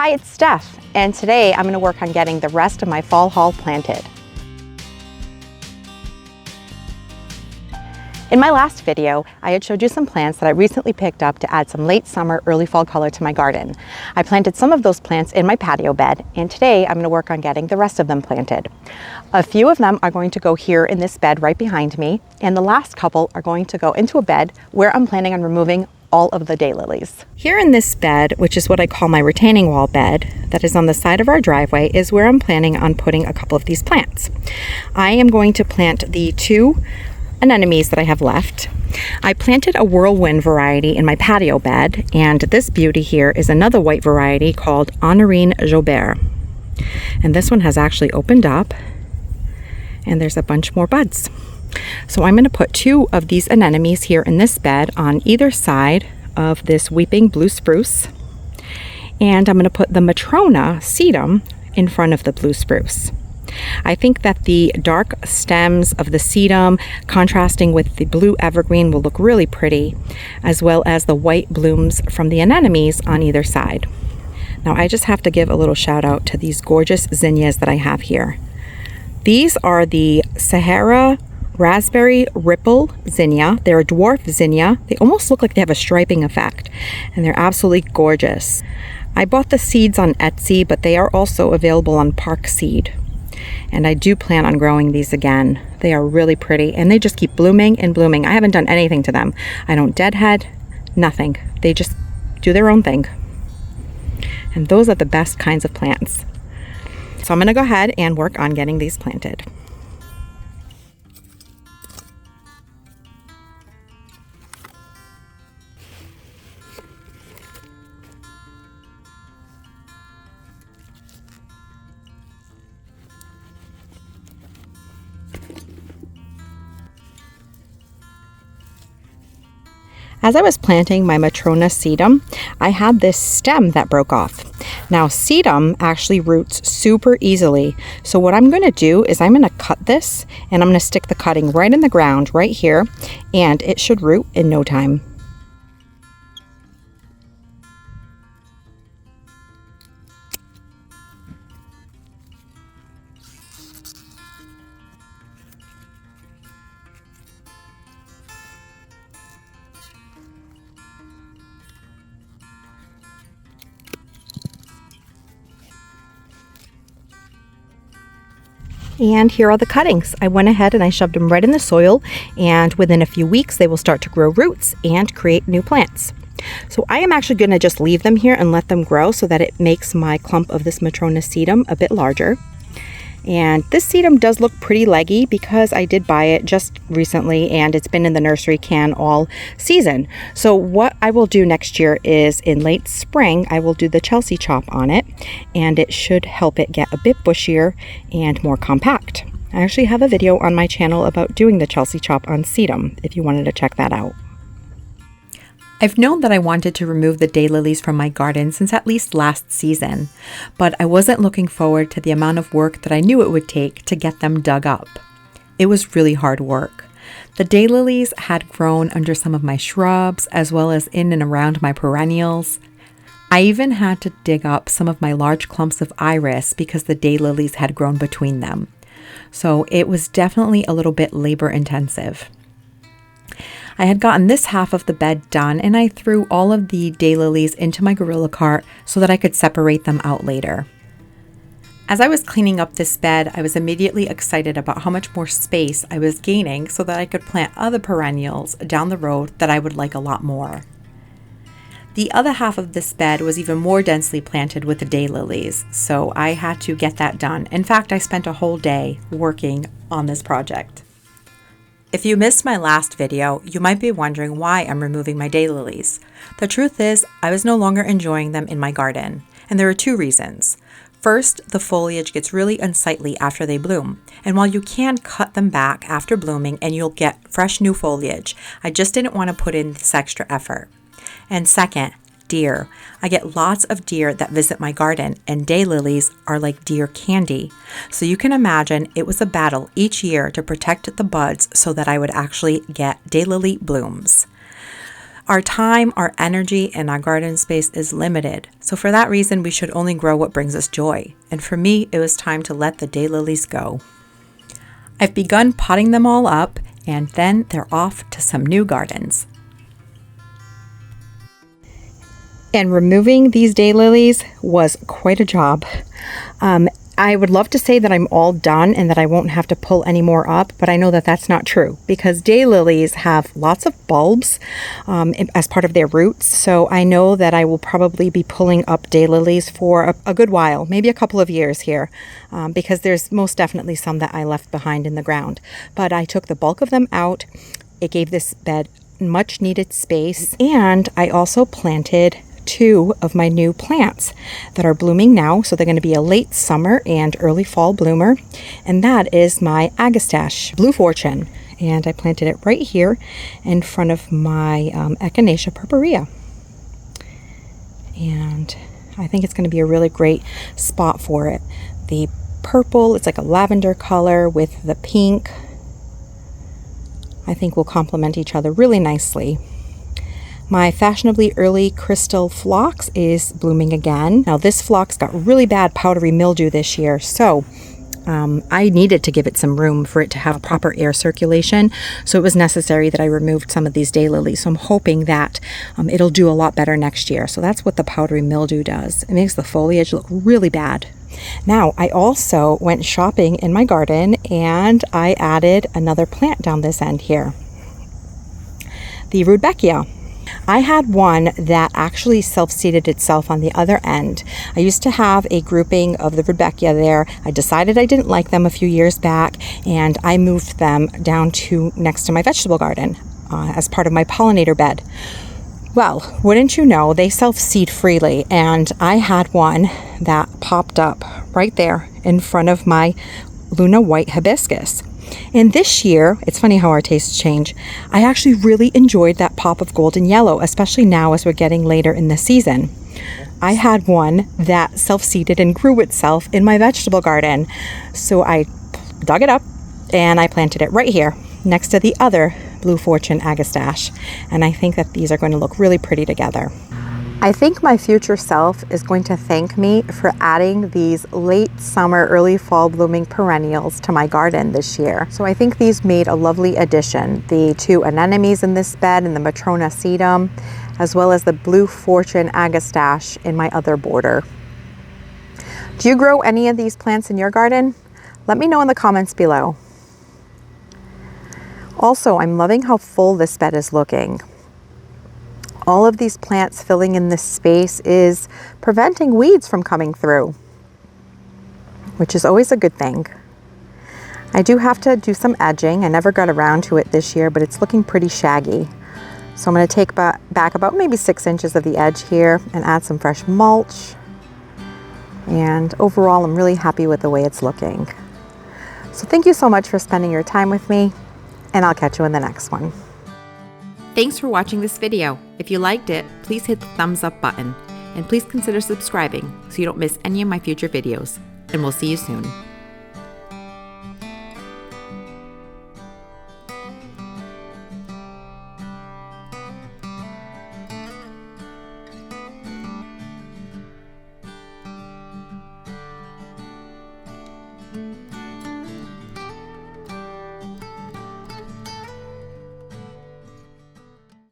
Hi, it's Steph, and today I'm going to work on getting the rest of my fall haul planted. In my last video, I had showed you some plants that I recently picked up to add some late summer, early fall color to my garden. I planted some of those plants in my patio bed, and today I'm going to work on getting the rest of them planted. A few of them are going to go here in this bed right behind me, and the last couple are going to go into a bed where I'm planning on removing all of the daylilies. Here in this bed, which is what I call my retaining wall bed, that is on the side of our driveway, is where I'm planning on putting a couple of these plants. I am going to plant the two anemones that I have left. I planted a whirlwind variety in my patio bed, and this beauty here is another white variety called Honorine Jobert. And this one has actually opened up, and there's a bunch more buds. So I'm going to put two of these anemones here in this bed on either side of this weeping blue spruce. And I'm going to put the Matrona Sedum in front of the blue spruce. I think that the dark stems of the sedum contrasting with the blue evergreen will look really pretty, as well as the white blooms from the anemones on either side. Now I just have to give a little shout out to these gorgeous zinnias that I have here. These are the Sahara Raspberry Ripple Zinnia. They're a dwarf zinnia. They almost look like they have a striping effect, and they're absolutely gorgeous. I bought the seeds on Etsy, but they are also available on Park Seed. And I do plan on growing these again. They are really pretty, and they just keep blooming and blooming. I haven't done anything to them. I don't deadhead, nothing. They just do their own thing. And those are the best kinds of plants. So I'm gonna go ahead and work on getting these planted. As I was planting my Matrona Sedum, I had this stem that broke off. Now sedum actually roots super easily. So what I'm going to do is I'm going to cut this, and I'm going to stick the cutting right in the ground right here, and it should root in no time. And here are the cuttings. I went ahead and I shoved them right in the soil, and within a few weeks they will start to grow roots and create new plants. So I am actually going to just leave them here and let them grow so that it makes my clump of this Matrona Sedum a bit larger. And this sedum does look pretty leggy because I did buy it just recently, and it's been in the nursery can all season. So what I will do next year is in late spring, I will do the Chelsea chop on it, and it should help it get a bit bushier and more compact. I actually have a video on my channel about doing the Chelsea chop on sedum if you wanted to check that out. I've known that I wanted to remove the daylilies from my garden since at least last season, but I wasn't looking forward to the amount of work that I knew it would take to get them dug up. It was really hard work. The daylilies had grown under some of my shrubs as well as in and around my perennials. I even had to dig up some of my large clumps of iris because the daylilies had grown between them. So it was definitely a little bit labor intensive. I had gotten this half of the bed done, and I threw all of the daylilies into my gorilla cart so that I could separate them out later. As I was cleaning up this bed, I was immediately excited about how much more space I was gaining so that I could plant other perennials down the road that I would like a lot more. The other half of this bed was even more densely planted with the daylilies, so I had to get that done. In fact, I spent a whole day working on this project. If you missed my last video, you might be wondering why I'm removing my daylilies. The truth is, I was no longer enjoying them in my garden, and there are two reasons. First, the foliage gets really unsightly after they bloom, and while you can cut them back after blooming and you'll get fresh new foliage, I just didn't want to put in this extra effort. And second, deer. I get lots of deer that visit my garden, and daylilies are like deer candy. So you can imagine it was a battle each year to protect the buds so that I would actually get daylily blooms. Our time, our energy, and our garden space is limited. So for that reason, we should only grow what brings us joy. And for me, it was time to let the daylilies go. I've begun potting them all up, and then they're off to some new gardens. And removing these daylilies was quite a job. I would love to say that I'm all done and that I won't have to pull any more up, but I know that that's not true because daylilies have lots of bulbs as part of their roots. So I know that I will probably be pulling up daylilies for a good while, maybe a couple of years here, because there's most definitely some that I left behind in the ground. But I took the bulk of them out. It gave this bed much needed space, and I also planted 2 of my new plants that are blooming now. So they're going to be a late summer and early fall bloomer. And that is my Agastache Blue Fortune. And I planted it right here in front of my Echinacea purpurea. And I think it's going to be a really great spot for it. The purple, it's like a lavender color with the pink, I think will complement each other really nicely. My fashionably early crystal phlox is blooming again. Now this phlox got really bad powdery mildew this year, so I needed to give it some room for it to have proper air circulation. So it was necessary that I removed some of these daylilies. So I'm hoping that it'll do a lot better next year. So that's what the powdery mildew does. It makes the foliage look really bad. Now, I also went shopping in my garden and I added another plant down this end here. The Rudbeckia. I had one that actually self-seeded itself on the other end. I used to have a grouping of the Rudbeckia there. I decided I didn't like them a few years back, and I moved them down to next to my vegetable garden as part of my pollinator bed. Well, wouldn't you know, they self-seed freely, and I had one that popped up right there in front of my Luna White hibiscus. And this year, it's funny how our tastes change, I actually really enjoyed that pop of golden yellow, especially now as we're getting later in the season. I had one that self-seeded and grew itself in my vegetable garden. So I dug it up and I planted it right here next to the other Blue Fortune Agastache. And I think that these are going to look really pretty together. I think my future self is going to thank me for adding these late summer, early fall blooming perennials to my garden this year. So I think these made a lovely addition. The 2 anemones in this bed and the Matrona Sedum, as well as the Blue Fortune Agastache in my other border. Do you grow any of these plants in your garden? Let me know in the comments below. Also, I'm loving how full this bed is looking. All of these plants filling in this space is preventing weeds from coming through, which is always a good thing. I do have to do some edging. I never got around to it this year, but it's looking pretty shaggy. So I'm going to take back about maybe 6 inches of the edge here and add some fresh mulch. And overall, I'm really happy with the way it's looking. So thank you so much for spending your time with me, and I'll catch you in the next one. Thanks for watching this video. If you liked it, please hit the thumbs up button, and please consider subscribing so you don't miss any of my future videos. And we'll see you soon.